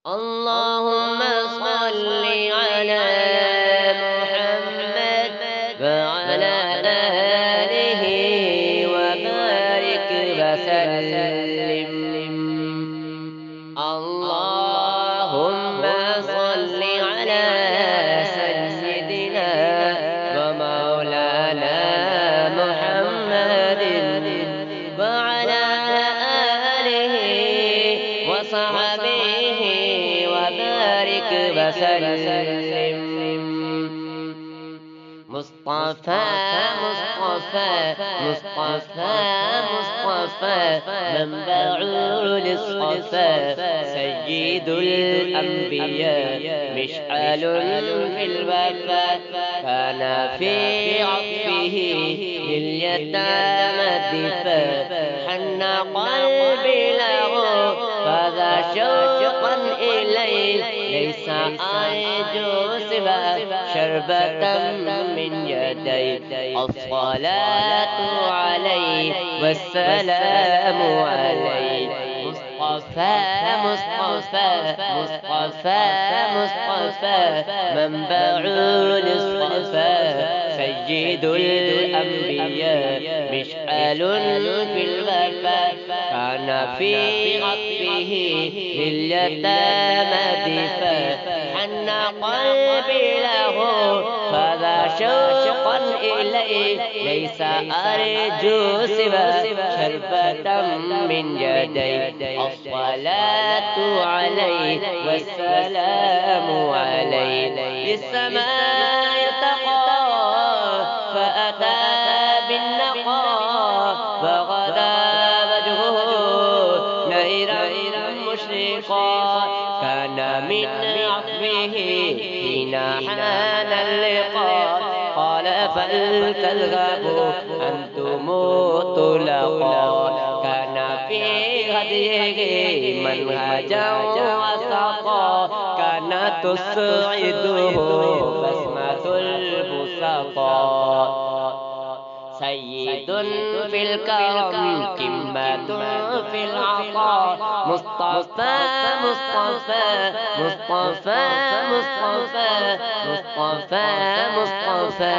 اللهم صل على محمد وعلى آله وبارك وسلم. اللهم صل على سيدنا ومولانا محمد وعلى آله وصحبه وبارك وسلم. مصطفى مصطفى مصطفى مصطفى منبع للصفا سيد الأنبياء مشعل في الوفاء كان في عطفه لليتامى الدفاع حن قلبي له فذا شوقا إليه ليس أرجو سوى شربة من يدي الصلاة عليه والسلام عليه. مصطفى مصطفى مصطفى مصطفى منبع للصفا سيد الأنبياء مشعل في الوفاء كان في عطفه لليتامى دفاع حن قلبي له فذا شوقا إليه ليس أرجو سوى شربة من يدي الصلاة عليه والسلام عليه. للسماء ارتقى فأتى بالنقى فغدا وجهه نيرا مشرقا كان من عطفه حين حان اللقاء قال فلتذهبوا أنتم طلقا كان في هديه منهجا وسقا كانت تسعده بسمة البسطاء سيد في الكرم قمة في العطاء مصطفى مصطفى مصطفى مصطفى مصطفى مصطفى